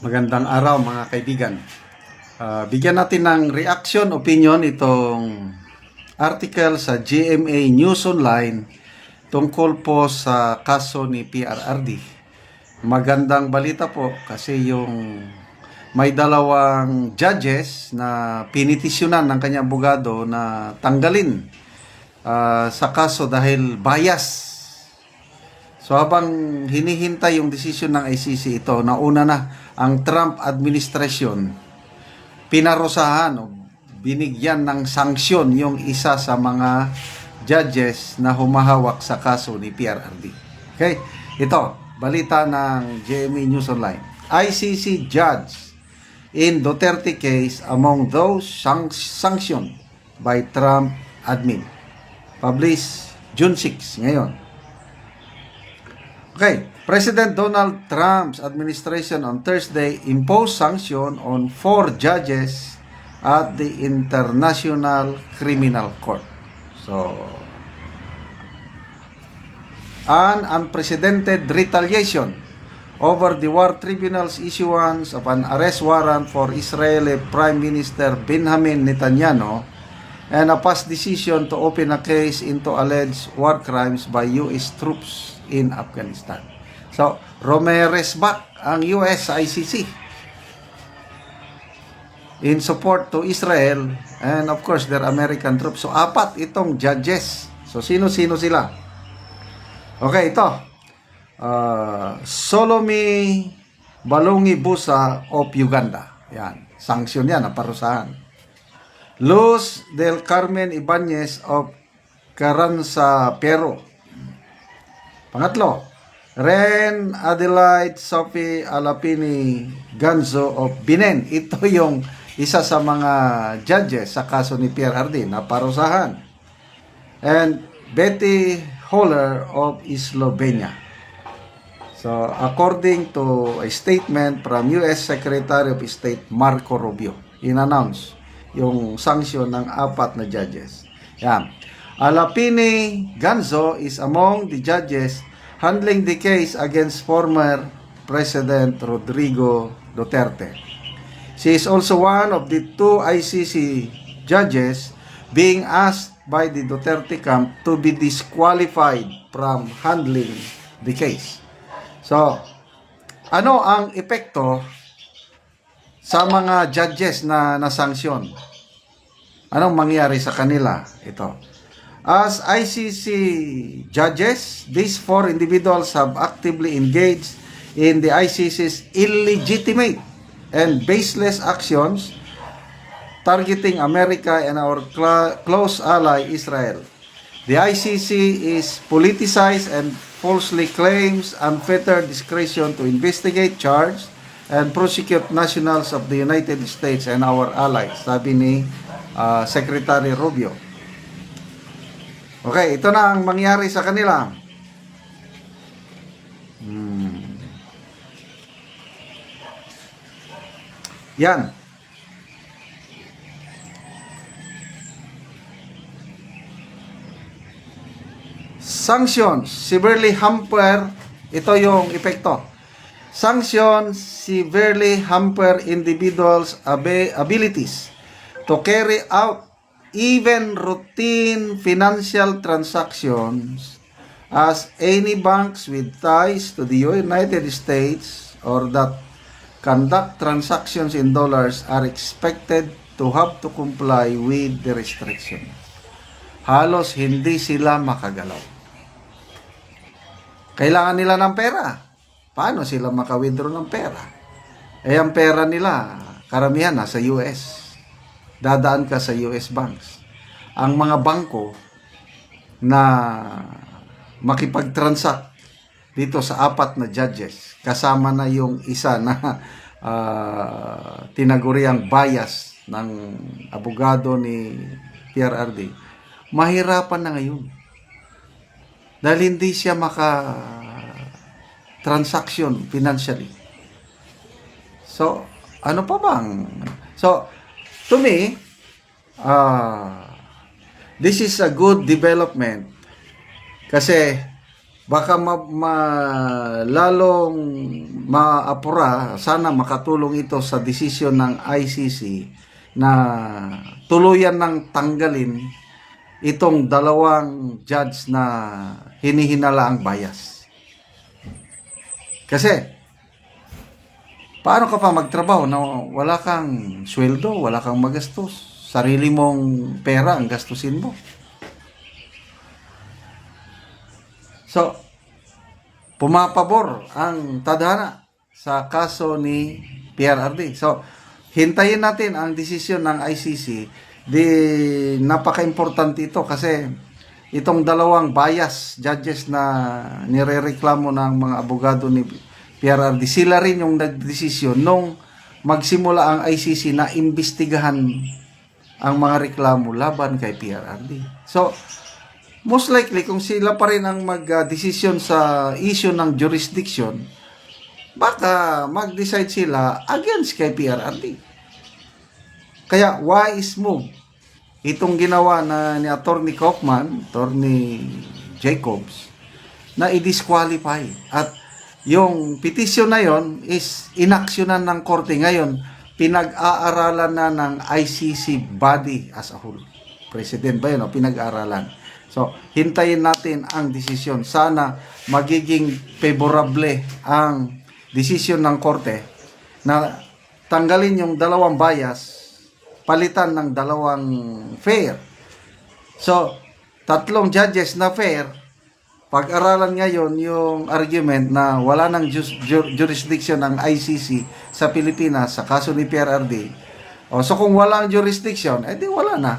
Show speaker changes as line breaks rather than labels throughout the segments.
Magandang araw mga kaibigan. Bigyan natin ng reaction, opinion itong article sa GMA News Online tungkol po sa kaso ni PRRD. Magandang balita po kasi yung may dalawang judges na pinitisyonan ng kanyang abogado na tanggalin sa kaso dahil bias. So habang hinihintay yung desisyon ng ICC ito, nauna na ang Trump administration, pinarusahan o binigyan ng sanksyon yung isa sa mga judges na humahawak sa kaso ni PRRD. Okay? Ito, balita ng GMA News Online. ICC judge in Duterte case among those sanctioned by Trump admin. Published June 6 ngayon. Okay, President Donald Trump's administration on Thursday imposed sanction on 4 judges at the International Criminal Court. So, an unprecedented retaliation over the War Tribunal's issuance of an arrest warrant for Israeli Prime Minister Benjamin Netanyahu and a past decision to open a case into alleged war crimes by U.S. troops in Afghanistan. So, Romeres back ang US sa ICC in support to Israel and of course their American troops. So, 4 itong judges. So, sino-sino sila? Okay, ito. Solomi Balongi Busa of Uganda. Yan. Sanksyon yan, naparusahan. Luz del Carmen Ibanez of Carranza, Peru. Pangatlo, Ren Adelaide Sophie Alapini Ganzo of Benin. Ito yung isa sa mga judges sa kaso ni PRRD na parusahan. And Betty Holler of Slovenia. So, according to a statement from U.S. Secretary of State Marco Rubio, in-announce yung sanction ng 4 na judges. Yan. Alapini Ganzo is among the judges handling the case against former President Rodrigo Duterte. She is also one of the 2 ICC judges being asked by the Duterte camp to be disqualified from handling the case. So, ano ang epekto sa mga judges na nasanksyon? Anong mangyari sa kanila? Ito. As ICC judges, these 4 individuals have actively engaged in the ICC's illegitimate and baseless actions targeting America and our close ally Israel. The ICC is politicized and falsely claims unfettered discretion to investigate, charge, and prosecute nationals of the United States and our allies, sabi ni Secretary Rubio. Okay, ito na ang mangyari sa kanila. Yan. Sanctions severely hamper, ito yung epekto. Sanctions severely hamper individuals' abilities to carry out even routine financial transactions as any banks with ties to the United States or that conduct transactions in dollars are expected to have to comply with the restriction. Halos hindi sila makagalaw. Kailangan nila ng pera. Paano sila maka-withdraw ng pera? Eh, ang pera nila, karamihan nasa US. Dadaan ka sa US banks. Ang mga bangko na makipag-transact dito sa 4 na judges, kasama na yung isa na tinaguriang bias ng abogado ni PRRD, mahirapan na ngayon. Dahil hindi siya maka-transaction financially. So, ano pa bang? So, to me, this is a good development kasi baka lalong maapura, sana makatulong ito sa desisyon ng ICC na tuluyan ng tanggalin itong dalawang judge na hinihinala ang bias. Kasi, paano ka pa magtrabaho na wala kang sweldo, wala kang magastos? Sarili mong pera ang gastusin mo. So, pumapabor ang tadhana sa kaso ni PRRD. So, hintayin natin ang desisyon ng ICC. Napaka-importante ito kasi itong dalawang bias judges na nirereklamo ng mga abogado ni PRRD, sila rin yung nagdesisyon nung magsimula ang ICC na imbestigahan ang mga reklamo laban kay PRRD. So, most likely, kung sila pa rin ang mag-desisyon sa issue ng jurisdiction, baka mag-decide sila against kay PRRD. Kaya, wise move itong ginawa na ni Attorney Kaufman, Attorney Jacobs, na i-disqualify. At yung petition na yon is inaksyonan ng korte ngayon, pinag-aaralan na ng ICC body as a whole. President ba yun? Pinag-aaralan. So, hintayin natin ang desisyon. Sana magiging favorable ang desisyon ng korte na tanggalin yung dalawang bias, palitan ng dalawang fair. So, 3 judges na fair, pag-aralan ngayon yung argument na wala ng jurisdiction ng ICC sa Pilipinas sa kaso ni PRRD. So, kung wala ang jurisdiction, edi wala na.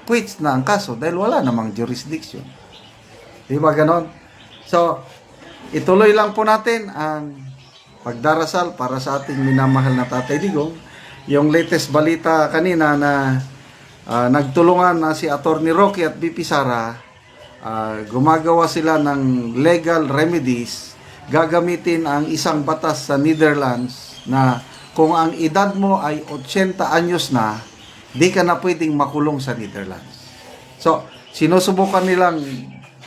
Quits na ang kaso dahil wala namang jurisdiction. Di ba ganon? So, ituloy lang po natin ang pagdarasal para sa ating minamahal na Tatay Digong. Yung latest balita kanina na nagtulungan na si Attorney Roque at BP Sara, gumagawa sila ng legal remedies, gagamitin ang isang batas sa Netherlands na kung ang edad mo ay 80 anyos na, di ka na pwedeng makulong sa Netherlands. So, sinusubukan nilang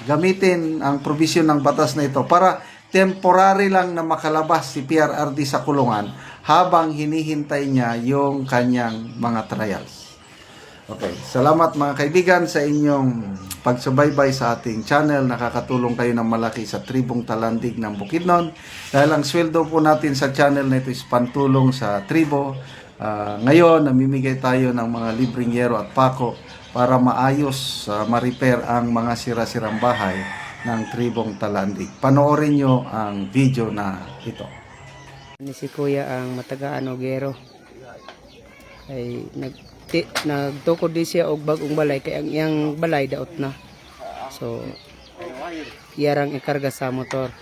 gamitin ang provision ng batas na ito para temporary lang na makalabas si PRRD sa kulungan habang hinihintay niya yung kanyang mga trials. Okay, salamat mga kaibigan sa inyong pagsubaybay sa ating channel. Nakakatulong kayo ng malaki sa tribong Talandig ng Bukidnon. Dahil ang sweldo po natin sa channel na ito is pantulong sa tribo. Ngayon, namimigay tayo ng mga libreng yero at pako para maayos, ma-repair ang mga sira-sirang bahay ng tribong Talandig. Panoorin nyo ang video na ito.
Ni si Kuya ang matagaan og gero. Ay nagtukod din siya og bagong balay kay ang iyang balay daot na. So iyarang ikarga sa motor.